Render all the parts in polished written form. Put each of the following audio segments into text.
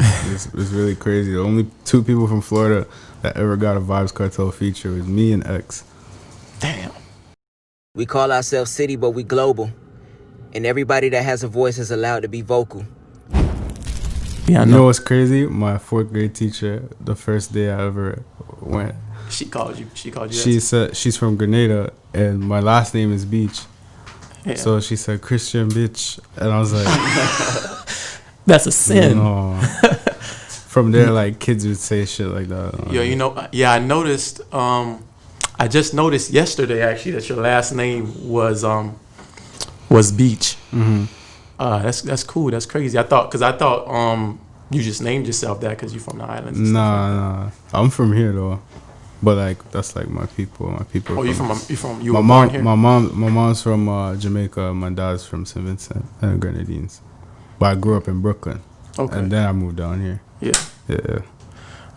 It's really crazy. The only two people from Florida that ever got a Vybz Kartel feature was me and X. Damn. We call ourselves CiiiTY, but we global. And everybody that has a voice is allowed to be vocal. Yeah, you know what's crazy? My 4th grade teacher, the first day I ever went, She called you. She said she's from Grenada, and my last name is Beach. Yeah. So she said Christian bitch, and I was like, that's a sin. No. From there, like kids would say shit like that. Yo, you know, yeah, I noticed. I just noticed yesterday actually that your last name was Beach. Mm-hmm. That's cool. That's crazy. I thought you just named yourself that because you're from the islands. Nah. I'm from here though, but like that's like my people. Oh, you were born here? My mom's from Jamaica. My dad's from St. Vincent and Grenadines, but I grew up in Brooklyn. Okay. And then I moved down here. Yeah.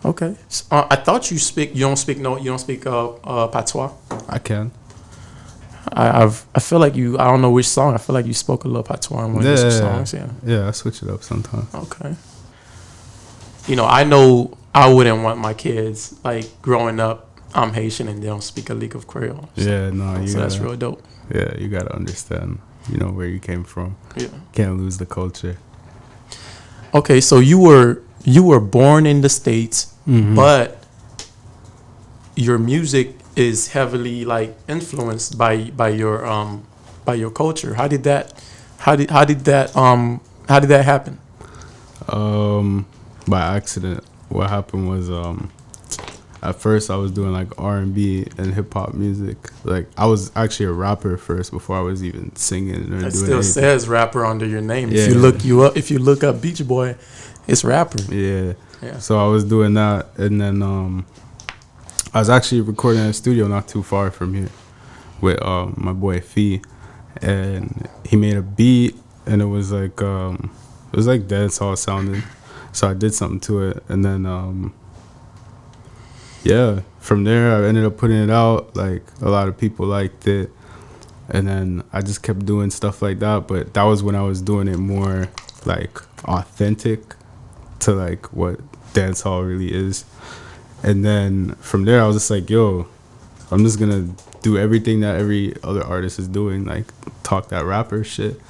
Okay. I thought you don't speak patois. I can. I feel like you. I don't know which song. I feel like you spoke a little patois in one of those songs. Yeah. I switch it up sometimes. Okay. You know I wouldn't want my kids like growing up. I'm Haitian and they don't speak a lick of Creole. So, that's real dope. Yeah, you gotta understand. You know where you came from. Yeah. Can't lose the culture. Okay, so you were born in the States, mm-hmm. but your music is heavily like influenced by your culture. How did that happen? By accident. What happened was at first I was doing like R&B and hip hop music. Like I was actually a rapper first before I was even singing or doing anything. It still says rapper under your name. Yeah. If you look up Beach Boy, it's rapper. Yeah. So I was doing that, and then I was actually recording in a studio not too far from here with my boy Fee, and he made a beat, and it was like dancehall sounding. So I did something to it, and then from there I ended up putting it out. Like a lot of people liked it, and then I just kept doing stuff like that. But that was when I was doing it more like authentic to like what dancehall really is. And then from there I was just like, yo, I'm just gonna do everything that every other artist is doing, like talk that rapper shit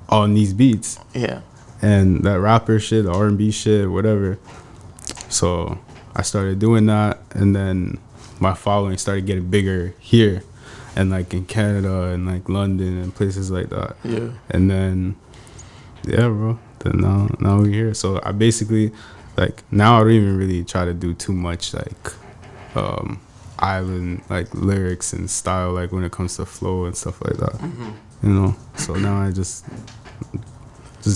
on these beats. Yeah. And that rapper shit, the R&B shit, whatever. So I started doing that, and then my following started getting bigger here and like in Canada and like London and places like that. Yeah. And then bro, then now we're here. So I basically like now I don't even really try to do too much like island like lyrics and style, like when it comes to flow and stuff like that. Mm-hmm. You know. So now I just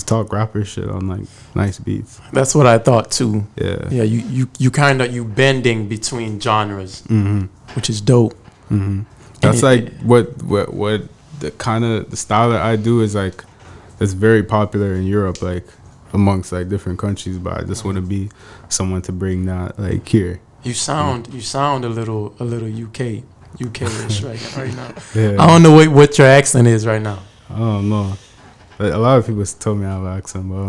talk rapper shit on like nice beats. That's what I thought too. Yeah. You kind of bending between genres, mm-hmm. which is dope. Mm-hmm. That's like what the kind of the style that I do is like it's very popular in Europe, like amongst like different countries. But I just want to be someone to bring that like here. You sound a little UK-ish right now. Yeah. I don't know what your accent is right now. I don't know. A lot of people told me I have an accent, but I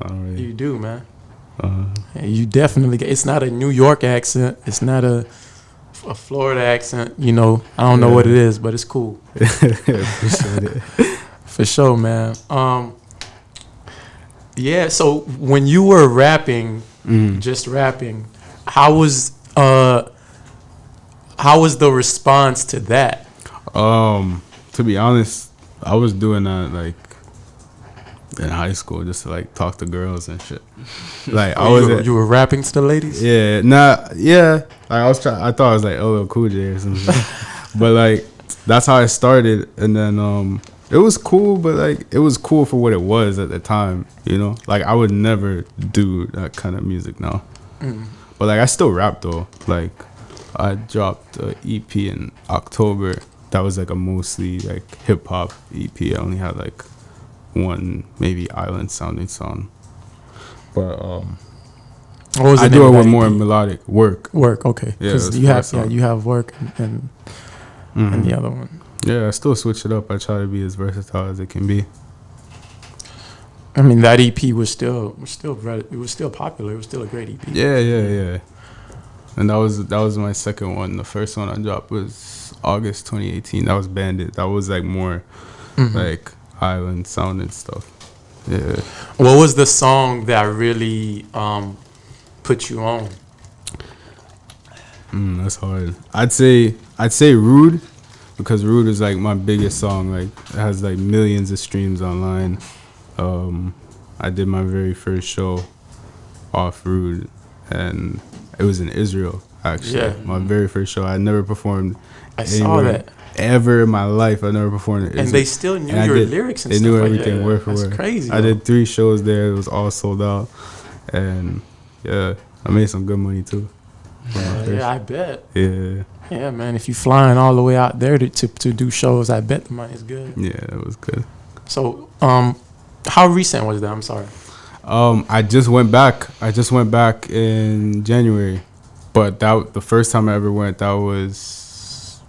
don't really. You do, man. You definitely. It's not a New York accent. It's not a Florida accent. You know, I don't know what it is, but it's cool. Appreciate it. For sure, man. So when you were rapping, just rapping, how was the response to that? To be honest, I was doing that like in high school just to like talk to girls and shit. Like you were rapping to the ladies? Yeah, like I thought I was like LL Cool J or something. But like that's how I started, and then it was cool, but like it was cool for what it was at the time, you know? Like I would never do that kind of music now. But like I still rap though. Like I dropped an EP in October. That was like a mostly like hip hop EP. I only had like one maybe island sounding song, but I do it with more melodic work. Okay, because you have work and the other one. Yeah, I still switch it up. I try to be as versatile as it can be. I mean, that EP was still popular. It was still a great EP. Yeah. And that was my second one. The first one I dropped was August 2018. That was Bandit. That was like more like island sound and stuff. Yeah. What was the song that really put you on? That's hard. I'd say Rude, because Rude is like my biggest song. Like it has like millions of streams online. I did my very first show off Rude, and it was in Israel, actually. Yeah. My very first show. I never performed saw that. Ever in my life. I never performed in Israel. And they still knew your lyrics and stuff. They knew everything word for word. That's crazy. I did 3 shows there. It was all sold out. And yeah, I made some good money too. Yeah, I bet. Yeah. Yeah, man. If you're flying all the way out there to do shows, I bet the money's good. Yeah, it was good. So, how recent was that? I'm sorry. I just went back. In January, but the first time I ever went, that was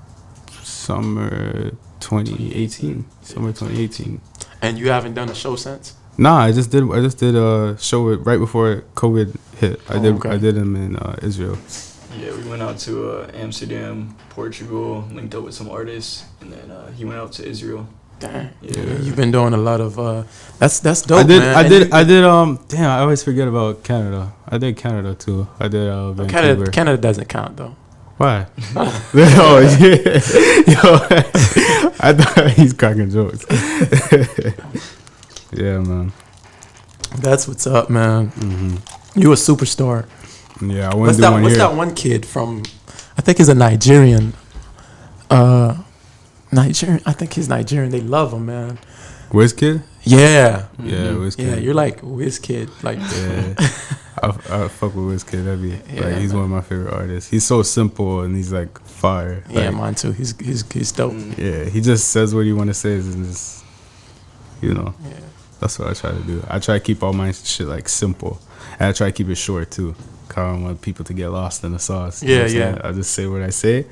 summer 2018. Summer 2018. And you haven't done a show since? Nah, I just did a show right before COVID hit. I did them in Israel. Yeah, we went out to Amsterdam, Portugal, linked up with some artists, and then he went out to Israel. Damn. Yeah. You've been doing a lot of that's dope, man. I did damn, I always forget about Canada. I did Canada too. I did Vancouver. Canada doesn't count though. Why? Oh yeah. Yo, I thought he's cracking jokes. Yeah, man. That's what's up, man. Mm-hmm. You a superstar. Yeah, I what's that one kid from? I think he's a Nigerian. Nigerian. I think he's Nigerian. They love him, man. Wizkid? Yeah. Yeah, Wizkid. Yeah, you're like Wizkid. Like, yeah. I fuck with Wizkid. He's one of my favorite artists. He's so simple and he's like fire. Yeah, mine too. He's dope. Yeah, he just says what he want to say and just, Yeah. That's what I try to do. I try to keep all my shit like simple, and I try to keep it short too. I don't want people to get lost in the sauce. Yeah. I just say what I say,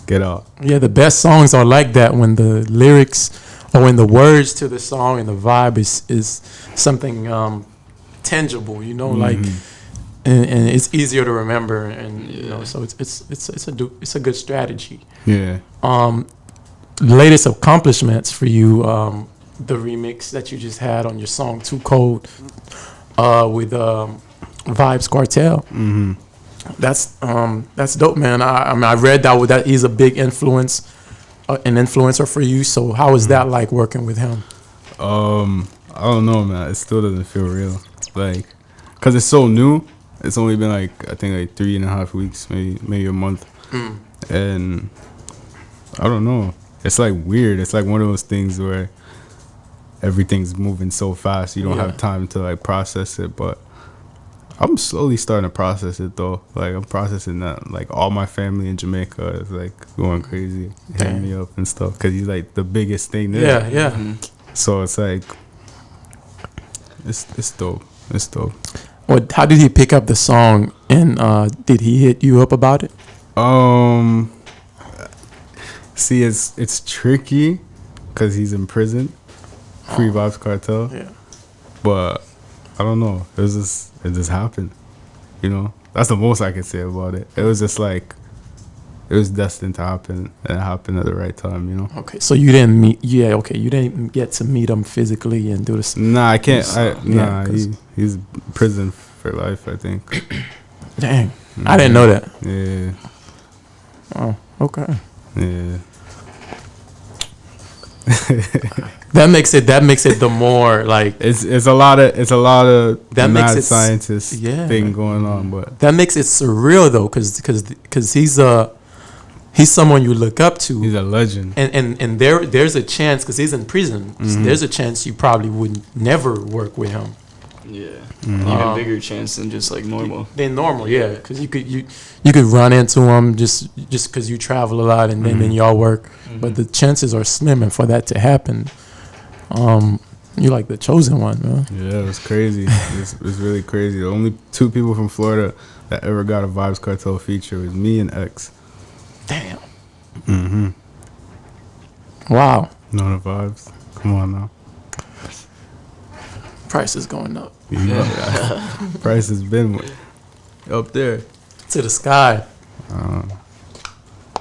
get out. Yeah, the best songs are like that, when the lyrics or when the words to the song and the vibe is something tangible, like, and it's easier to remember, and so it's a good strategy. Yeah. Latest accomplishments for you, the remix that you just had on your song "Too Cold" with Vybz Kartel. Mm-hmm. That's dope, man. I read that he's a big influence, an influencer for you. So how is that like working with him? I don't know, man. It still doesn't feel real, like, cause it's so new. It's only been I think 3.5 weeks, maybe a month, and I don't know. It's like weird. It's like one of those things where everything's moving so fast, you don't have time to like process it. But I'm slowly starting to process it though. Like I'm processing that. Like all my family in Jamaica is like going crazy, hitting me up and stuff, because he's like the biggest thing there. Yeah. So it's like it's dope. It's dope. Well, how did he pick up the song, and did he hit you up about it? See, it's tricky because he's in prison. Free Vybz Kartel. Yeah. But I don't know. It just happened. That's the most I can say about it. It was just like it was destined to happen, and it happened at the right time. Okay, so you didn't meet. Yeah. Okay, you didn't get to meet him physically and do this. Nah, I can't. He's in prison for life, I think. Dang, I didn't know that. Yeah. Oh, okay. Yeah. That makes it the more like it's a lot of that mad makes it scientist thing going on, but that makes it surreal though, because he's someone you look up to. He's a legend, and there's a chance, because he's in prison. So there's a chance you probably would never work with him. Yeah, even bigger chance than just like normal. Yeah, because you could run into him just because you travel a lot, and then y'all work. But the chances are slim, and for that to happen, you're like the chosen one, man. Yeah, it was crazy. It's really crazy. The only 2 people from Florida that ever got a Vybz Kartel feature was me and X. Damn. Mm-hmm. Wow. Know the vibes. Come on now. Price is going up Price has been up there to the sky.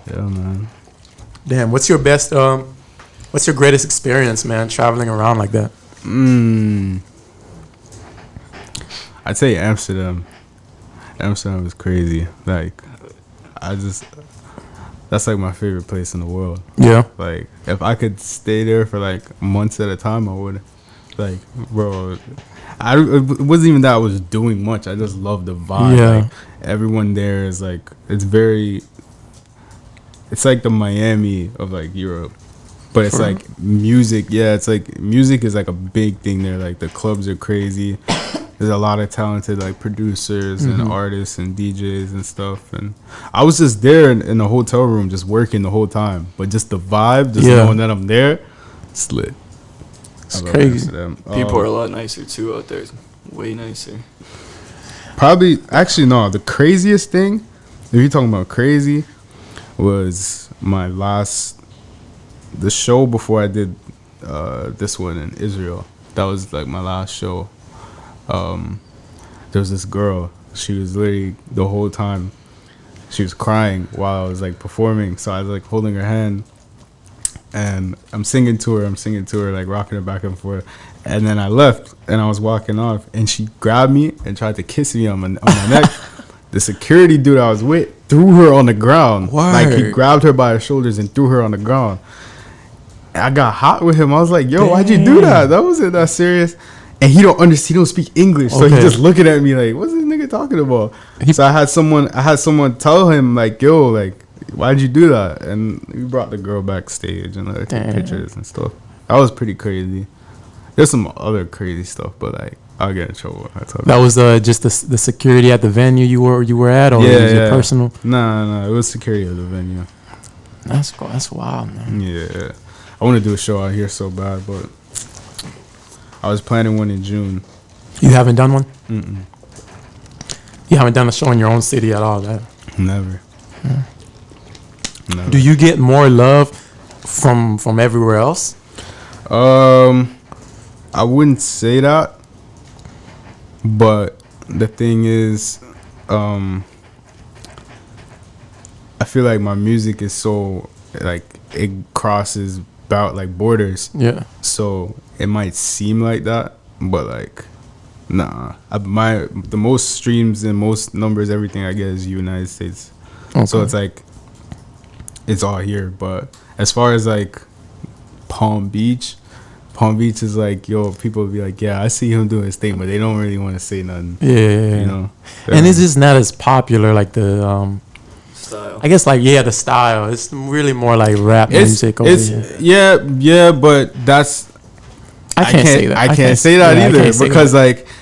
Yeah, man. Damn, what's your greatest experience, man, traveling around like that? I'd say Amsterdam. Amsterdam was crazy. Like, that's like my favorite place in the world. Yeah. Like, if I could stay there for like months at a time, I would. Like, bro, it wasn't even that I was doing much. I just loved the vibe. Yeah. Like, everyone there is like, it's like the Miami of like Europe. But it's like music. Yeah, it's like music is like a big thing there. Like, the clubs are crazy. There's a lot of talented like producers and artists and DJs and stuff. And I was just there in the hotel room just working the whole time. But just the vibe, just knowing that I'm there, it's lit. It's crazy. People are a lot nicer too out there. Way nicer. Probably, actually, no. The craziest thing, if you're talking about crazy, was the show before I did this one in Israel. That was like my last show. There was this girl. She was literally the whole time she was crying while I was like performing. So I was like holding her hand, and I'm singing to her, like rocking her back and forth. And then I left, and I was walking off, and she grabbed me and tried to kiss me on my neck. The security dude I was with threw her on the ground. Word. Like, he grabbed her by her shoulders and threw her on the ground. And I got hot with him. I was like, yo, why'd you do that? That wasn't that serious. And he don't speak English, so he just looking at me like, what's this nigga talking about? So I had someone tell him like, yo, like, why'd you do that? And we brought the girl backstage and like took pictures and stuff. That was pretty crazy. There's some other crazy stuff, but like, I'll get in trouble. That was just the security at the venue you were at, or was it personal? Nah, it was security at the venue. That's cool. That's wild, man. Yeah, I want to do a show out here so bad, but I was planning one in June. You haven't done one? You haven't done a show in your own city at all, that? Never. Never. Do you get more love from everywhere else? I wouldn't say that, but the thing is, I feel like my music is so like it crosses borders. Yeah. So it might seem like that, but like, nah. The most streams and most numbers, everything I get is United States. Okay. So it's like, it's all here. But as far as like Palm Beach is like, yo, people will be like, yeah, I see him doing his thing, but they don't really want to say nothing. Yeah. You know? And it's just not as popular like the style. I guess like the style. It's really more like rap music over here. Yeah, but that's I can't say that. I can't say that either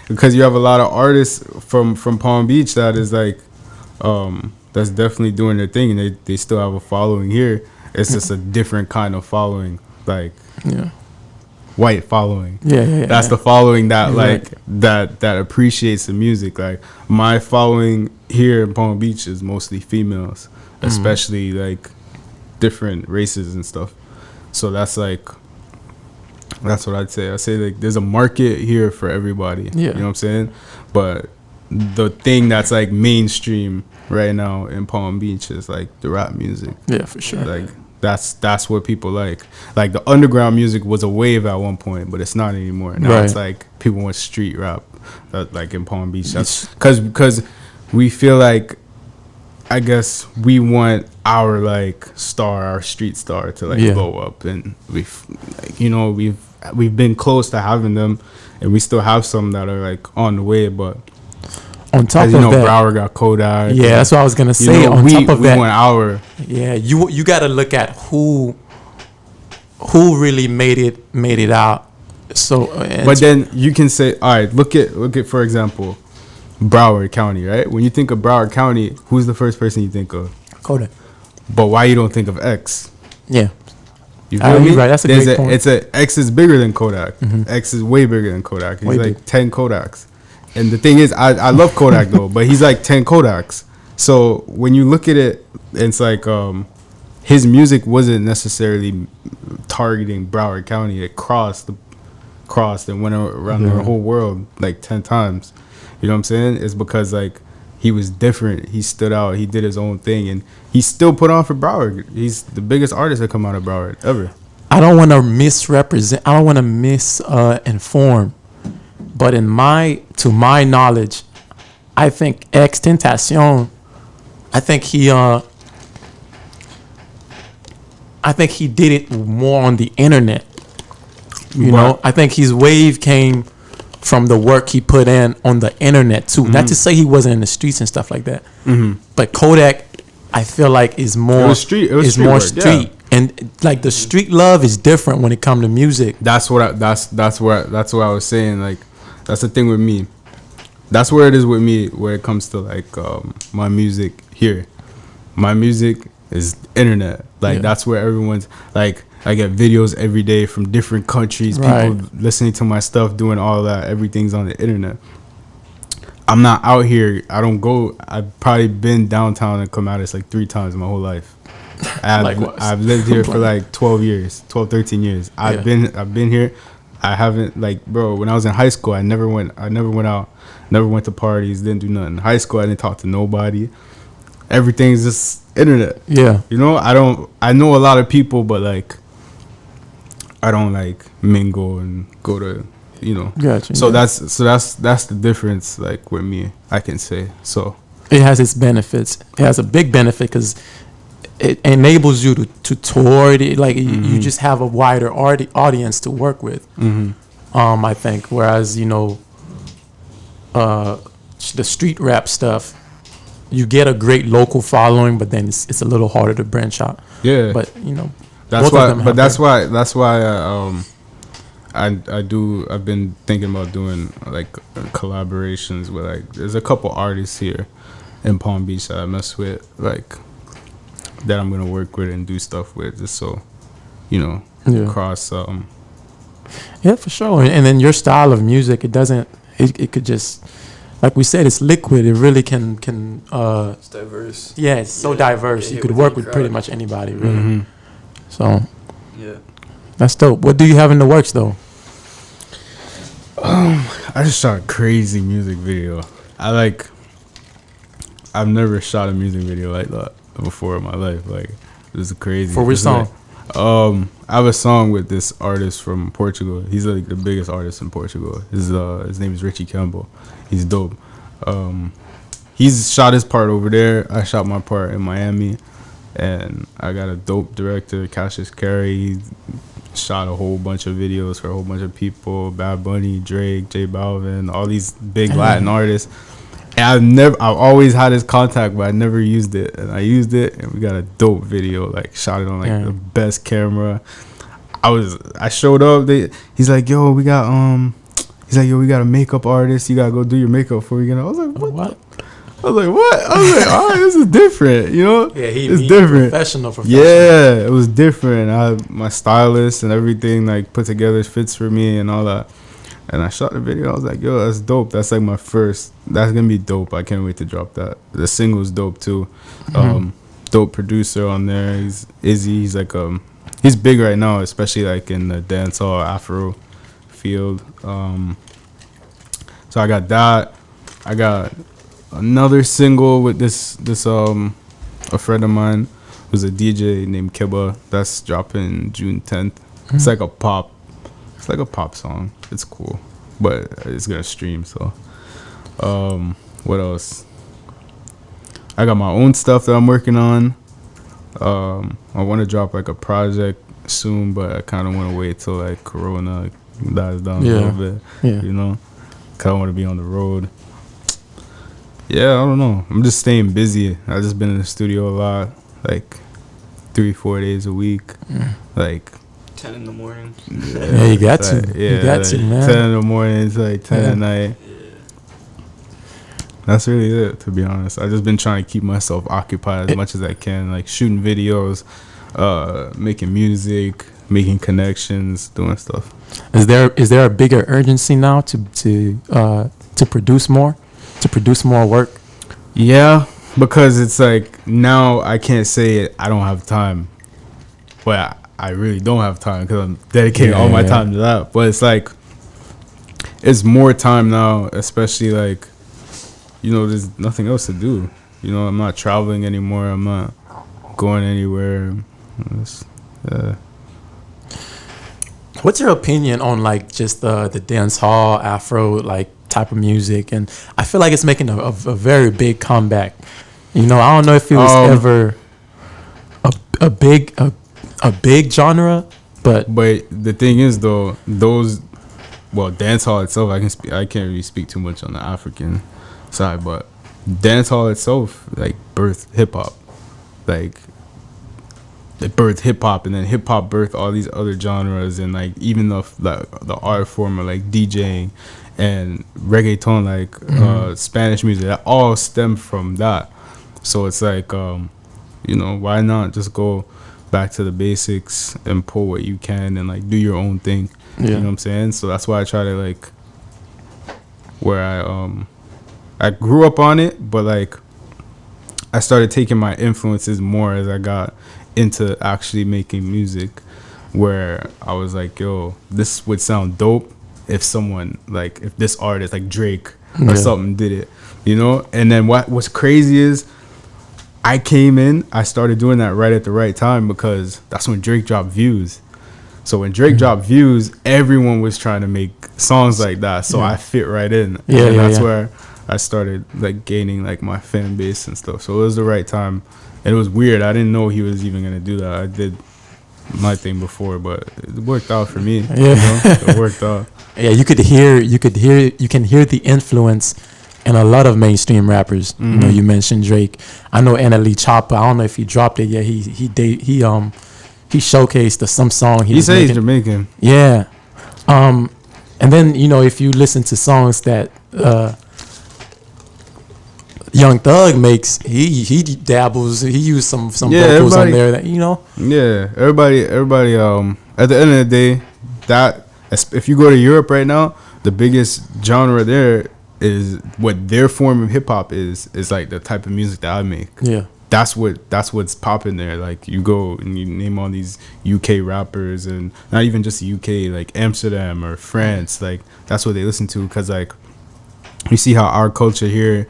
because you have a lot of artists from Palm Beach that is like that's definitely doing their thing, and they still have a following here. It's just a different kind of following, like white following. Yeah. That's the following that like that appreciates the music. Like my following here in Palm Beach is mostly females, especially like different races and stuff. So that's what I'd say. I say like there's a market here for everybody. Yeah. You know what I'm saying? But the thing that's like mainstream right now in Palm Beach is like the rap music. Yeah, for sure. Like that's what people like. Like the underground music was a wave at one point, but it's not anymore. Now it's like people want street rap, like in Palm Beach. That's because we feel like, I guess we want our like star, our street star to like blow up, and we've been close to having them, and we still have some that are like on the way, but. On top of that, Broward got Kodak. Yeah, that's what I was gonna say. On top of that, we want our. Yeah, you got to look at who really made it out. So, but then you can say, all right, look at for example, Broward County, right? When you think of Broward County, who's the first person you think of? Kodak. But why you don't think of X? Yeah. You feel me? Right. That's a great point. X is bigger than Kodak. Mm-hmm. X is way bigger than Kodak. He's like 10 Kodaks. And the thing is, I love Kodak though, but he's like 10 Kodaks. So when you look at it, it's like his music wasn't necessarily targeting Broward County. It crossed crossed and went around the whole world like 10 times. You know what I'm saying? It's because like he was different. He stood out. He did his own thing, and he still put on for Broward. He's the biggest artist that come out of Broward ever. I don't want to misrepresent. I don't want to misinform. But to my knowledge, I think XXXTentacion, I think he did it more on the internet. You know, I think his wave came from the work he put in on the internet too. Not to say he wasn't in the streets and stuff like that. But Kodak, I feel like is more street. Yeah. And like the street love is different when it comes to music. That's what I was saying. Like that's the thing with me. That's where it is with me where it comes to like my music here. My music is internet. Like that's where everyone's like. I get videos every day from different countries, people listening to my stuff, doing all that. Everything's on the internet. I'm not out here. I don't go. I've probably been downtown and come out like 3 times in my whole life. I've lived here for like 13 years. I've been here. I haven't like, bro, when I was in high school, I never went out, never went to parties, didn't do nothing. In high school, I didn't talk to nobody. Everything's just internet. Yeah. You know, I know a lot of people, but like I don't like mingle and go to, you know. Gotcha. So that's the difference, like with me, I can say. So it has its benefits. It has a big benefit because it enables you to tour. You just have a wider audience to work with. I think. Whereas, you know, the street rap stuff, you get a great local following, but then it's a little harder to branch out. Yeah. But you know. That's why I've been thinking about doing like collaborations with like there's a couple artists here in Palm Beach that I mess with, like that I'm gonna work with and do stuff with, just so you know, cross yeah, for sure. And then your style of music, it could just, like we said, it's liquid. It really can it's diverse. Yeah, it's so diverse. You could work with pretty much anybody, really. So, yeah, that's dope. What do you have in the works though? I just shot a crazy music video. I've never shot a music video like that before in my life. Like, this is crazy. For which song? I have a song with this artist from Portugal. He's like the biggest artist in Portugal. His name is Richie Campbell. He's dope. He's shot his part over there. I shot my part in Miami. And I got a dope director, Cassius Carey. He shot a whole bunch of videos for a whole bunch of people. Bad Bunny, Drake, J Balvin, all these big Latin artists. And I've always had his contact, but I never used it. And I used it, and we got a dope video. Like, shot it on like the best camera. I showed up. He's like, yo, we got a makeup artist. You gotta go do your makeup before we get out. I was like, what? I was like, all right, this is different, you know? Yeah, it's different. Professional. Yeah, it was different. I had my stylist and everything like put together, fits for me and all that. And I shot the video. I was like, yo, that's dope. That's like my first. That's gonna be dope. I can't wait to drop that. The single's dope too. Dope producer on there. He's Izzy. He's like he's big right now, especially like in the dancehall Afro field. So I got that. I got another single with this a friend of mine who's a DJ named Kiba. That's dropping June 10th. It's like a pop song. It's cool, but it's gonna stream. So what else? I got my own stuff that I'm working on. I want to drop like a project soon, but I kind of want to wait till like Corona dies down a little bit. You know, cause I want to be on the road. Yeah, I don't know. I'm just staying busy. I've just been in the studio a lot, like 3-4 days a week, like 10 in the morning. Yeah, you got to. Like, yeah, you got like to, man. 10 in the morning, it's like 10 at night. Yeah. That's really it, to be honest. I've just been trying to keep myself occupied as much as I can, like shooting videos, making music, making connections, doing stuff. Is there a bigger urgency now to produce more? To produce more work? Yeah, because it's like now I can't say I don't have time. Well, I really don't have time because I'm dedicating all my time to that. But it's like it's more time now, especially like, you know, there's nothing else to do. You know, I'm not traveling anymore. I'm not going anywhere. What's your opinion on like just the dance hall Afro like type of music? And I feel like it's making a very big comeback. You know, I don't know if it was ever a big genre, but the thing is though, dance hall itself, I can't really speak too much on the African side, but dance hall itself like birthed hip hop, like it birthed hip hop, and then hip hop birthed all these other genres, and like even the art form of like DJing and reggaeton, like Spanish music, that all stemmed from that. So it's like, you know, why not just go back to the basics and pull what you can and like do your own thing. You know what I'm saying? So that's why I try to like, where I grew up on it, but like I started taking my influences more as I got into actually making music, where I was like, yo, this would sound dope if someone like, if this artist like Drake or something did it, you know? And then what's crazy is I started doing that right at the right time, because that's when Drake dropped Views. So when Drake dropped Views, everyone was trying to make songs like that. So I fit right in. And that's where I started like gaining like my fan base and stuff. So it was the right time. And it was weird. I didn't know he was even gonna do that. I did my thing before, but it worked out for me. You know? It worked out. Yeah, you can hear the influence in a lot of mainstream rappers. You know, you mentioned Drake. I know NLE Chopper. I don't know if he dropped it yet. He showcased some song. He said he's Jamaican. Yeah. And then, you know, if you listen to songs that Young Thug makes, he dabbles. He used some vocals on there that, you know. Yeah, everybody. At the end of the day, that if you go to Europe right now, the biggest genre there is what their form of hip hop is like the type of music that I make. Yeah. That's what's popping there. Like you go and you name all these UK rappers, and not even just the UK, like Amsterdam or France, like that's what they listen to, because like you see how our culture here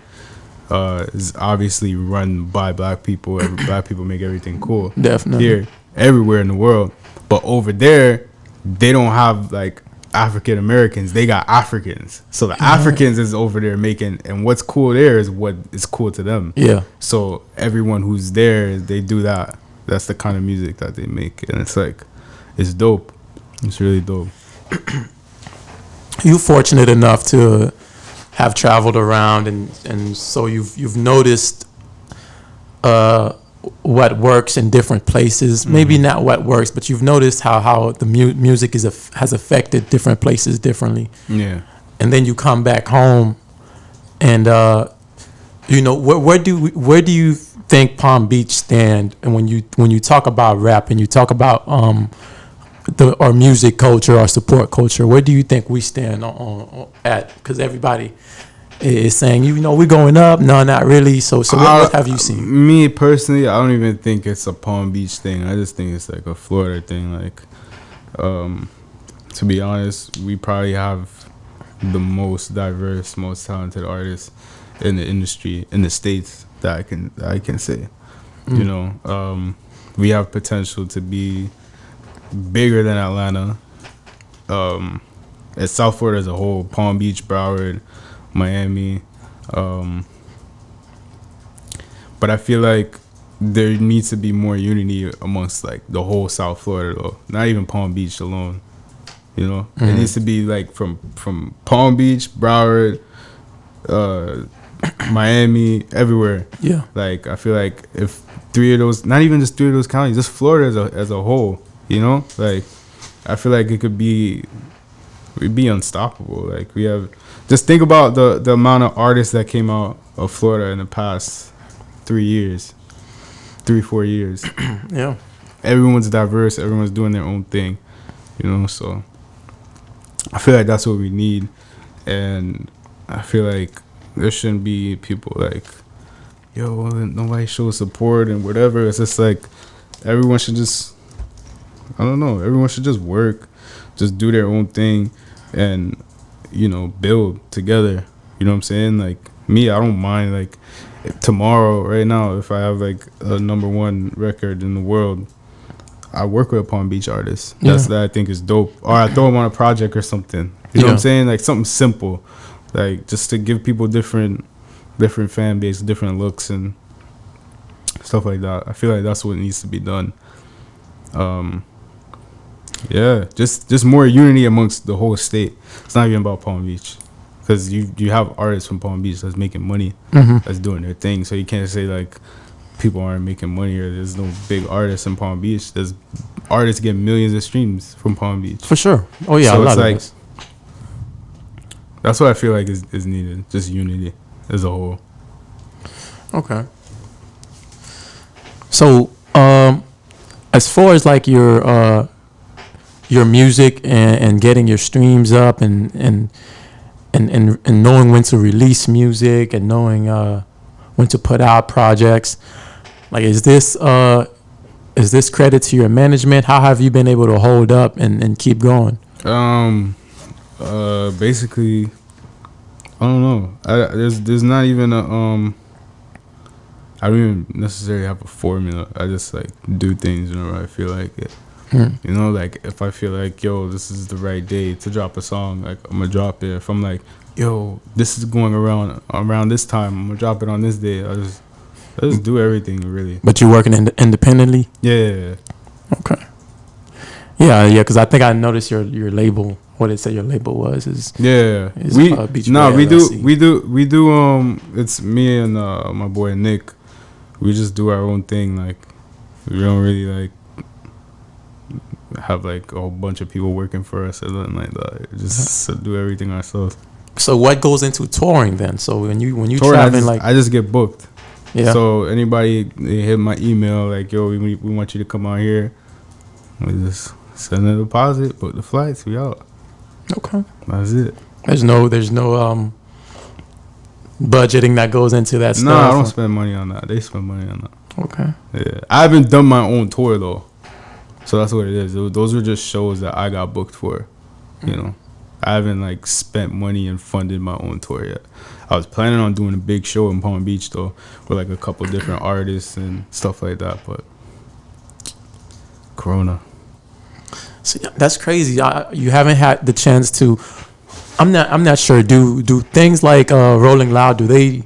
is obviously run by black people. Black people make everything cool. Definitely. Here, everywhere in the world. But over there, they don't have like African Americans, they got Africans. So the Africans is over there making, and what's cool there is what is cool to them. Yeah. So everyone who's there, they do that. That's the kind of music that they make, and it's like, it's dope. It's really dope. You fortunate enough to have traveled around, and so you've noticed what works in different places. Maybe not what works, but you've noticed how the music has affected different places differently. Yeah. And then you come back home, and you know, where do you think Palm Beach stand? And when you talk about rap and you talk about our music culture, our support culture, where do you think we stand on at? Because everybody is saying, you know, we're going up. No, not really. So what have you seen? Me personally, I don't even think it's a Palm Beach thing. I just think it's like a Florida thing. Like, to be honest, we probably have the most diverse, most talented artists in the industry in the States that I can say. You know, we have potential to be bigger than Atlanta. As South Florida as a whole, Palm Beach, Broward, Miami, but I feel like there needs to be more unity amongst like the whole South Florida, though. Not even Palm Beach alone. You know, it needs to be like from Palm Beach, Broward, Miami, everywhere. Yeah, like I feel like if three of those, not even just three of those counties, just Florida as a whole. You know, like I feel like we'd be unstoppable. Like we have. Just think about the amount of artists that came out of Florida in the past 4 years. Yeah. Everyone's diverse. Everyone's doing their own thing, you know, so I feel like that's what we need. And I feel like there shouldn't be people like, yo, nobody shows support and whatever. It's just like everyone should just, I don't know, everyone should just work, just do their own thing. And build together. You know what I'm saying? Like me, I don't mind like if tomorrow, right now, if I have like a #1 record in the world, I work with a Palm Beach artist. That I think is dope. Or I throw them on a project or something. You know what I'm saying? Like something simple, like just to give people different fan base, different looks and stuff like that. I feel like that's what needs to be done. Just more unity amongst the whole state. It's not even about Palm Beach, because you have artists from Palm Beach that's making money, that's doing their thing. So you can't say like people aren't making money or there's no big artists in Palm Beach. There's artists getting millions of streams from Palm Beach. For sure. Oh yeah, so a lot it's of like this. That's what I feel like is needed. Just unity as a whole. Okay. So, as far as like your music and getting your streams up and knowing when to release music and knowing when to put out projects, like is this credit to your management? How have you been able to hold up and keep going? Basically, I don't know. There's not even a I don't even necessarily have a formula. I just like do things whenever I feel like it. You know, like if I feel like, yo, this is the right day to drop a song, like I'm gonna drop it. If I'm like, yo, this is going around this time, I'm gonna drop it on this day. I just do everything really. But you're working independently? Yeah. Okay. Yeah, because I think I noticed your label. What it said your label was is we do. It's me and my boy Nick. We just do our own thing. Like we don't really like have like a whole bunch of people working for us or nothing like that. Just do everything ourselves. So what goes into touring then? So when you touring, traveling, I just get booked. Yeah. So anybody, they hit my email like, yo, we want you to come out here. We just send a deposit, book the flights, we out. Okay. That's it. There's no budgeting that goes into that stuff. No, I don't spend money on that. They spend money on that. Okay. Yeah. I haven't done my own tour though. So that's what it is. Those were just shows that I got booked for. You know. I haven't like spent money and funded my own tour yet. I was planning on doing a big show in Palm Beach though, with like a couple different artists and stuff like that, but Corona. See, that's crazy. You haven't had the chance to. I'm not sure. Do things like Rolling Loud? Do they?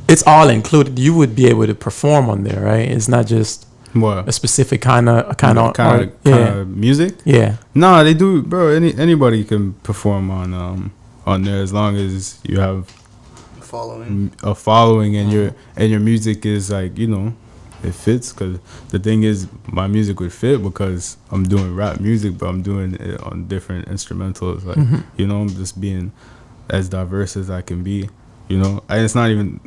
It's all included. You would be able to perform on there, right? It's not just what a specific kind of music. Yeah. Nah, they do, bro. Anybody can perform on there as long as you have a following and your music is like, you know, it fits. Because the thing is, my music would fit because I'm doing rap music, but I'm doing it on different instrumentals. Like, you know, I'm just being as diverse as I can be. You know, and it's not even,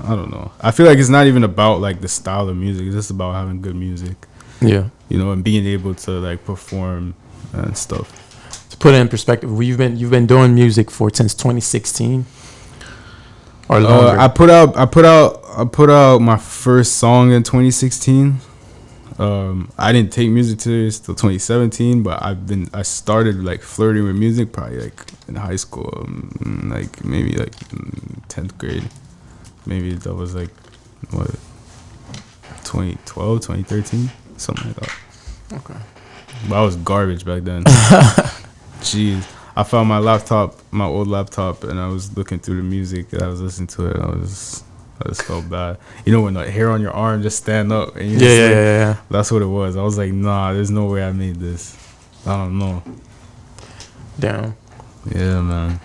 I don't know. I feel like it's not even about like the style of music. It's just about having good music. Yeah. You know, and being able to like perform and stuff. To put it in perspective, you've been doing music since 2016 or longer. I put out my first song in 2016. I didn't take music serious till 2017, but I started like flirting with music probably like in high school, like maybe like 10th grade. Maybe that was like what, 2012, 2013, something like that. Okay. But I was garbage back then. Jeez. I found my old laptop, and I was looking through the music and I was listening to it. I just felt bad. You know when the hair on your arm just stand up and yeah. That's what it was. I was like, nah, there's no way I made this. I don't know. Damn. Yeah, man.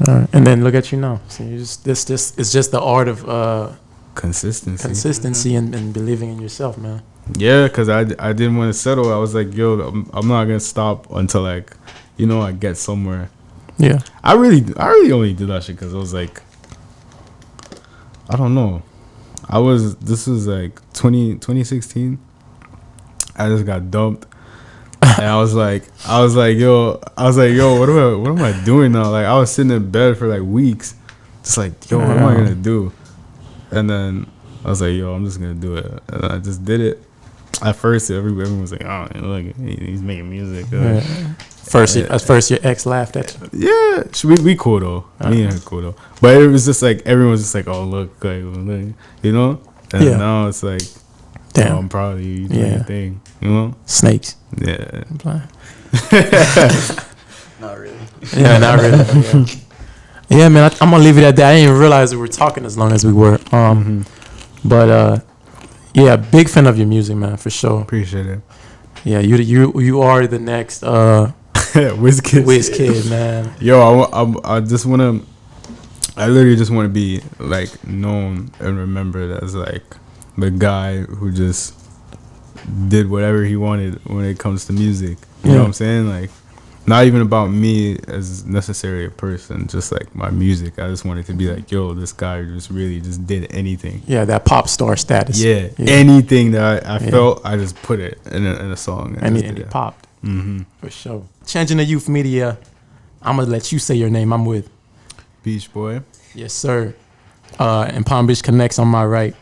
All right. And then look at you now. So you just it's just the art of consistency and believing in yourself, man. Yeah, because I didn't want to settle. I was like, yo, I'm not gonna stop until like, you know, I get somewhere. Yeah. I really only did that shit because I was like, I don't know. This was like 2016. I just got dumped. And I was like, yo, what am I doing now? Like I was sitting in bed for like weeks. Just like, yo, what am I gonna do? And then I was like, yo, I'm just gonna do it. And I just did it. At first everyone was like, oh, look, he's making music. First, at first your ex laughed at you. Yeah, we cool though. Me and her cool though. But it was just like everyone was just like, "Oh, look, you know." And now it's like, damn, oh, I'm proud of you. You doing your thing, you know. Snakes. Yeah. I'm playing. Not really. Yeah, not really. Yeah, man. I'm gonna leave it at that. I didn't even realize we were talking as long as we were. But yeah, big fan of your music, man, for sure. Appreciate it. Yeah, you are the next Wizkid, man. Yo, I just wanna, I literally just want to be like known and remembered as like the guy who just did whatever he wanted when it comes to music. You know what I'm saying? Like, not even about me as necessarily a person, just like my music. I just wanted to be like, yo, this guy just really just did anything. Yeah, that pop star status. Yeah, anything that I felt, I just put it in a song. And it popped. For sure. Changing the Youth Media, I'm going to let you say your name. I'm with Beach Boy. Yes, sir. And Palm Beach Connects on my right.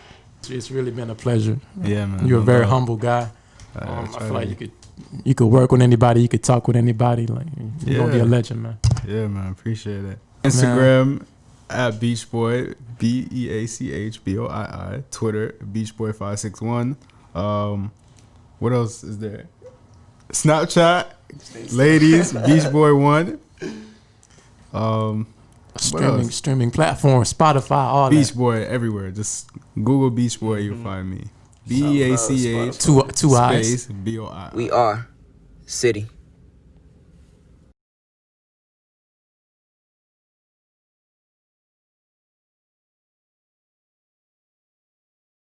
It's really been a pleasure. Yeah, man. You're a very humble guy. I feel like you could work with anybody, you could talk with anybody. Like, you're gonna be a legend, man. Yeah, man. Appreciate it. Instagram at Beach Boy, BeachBoii. Twitter, Beach Boy 561. What else is there? Snapchat, ladies, Beach Boy 1. Streaming platform, Spotify, all Beach that. Boy everywhere. Just Google Beach Boy, you'll find me. BEACH two eyes. space BOI. We are CiiiTY.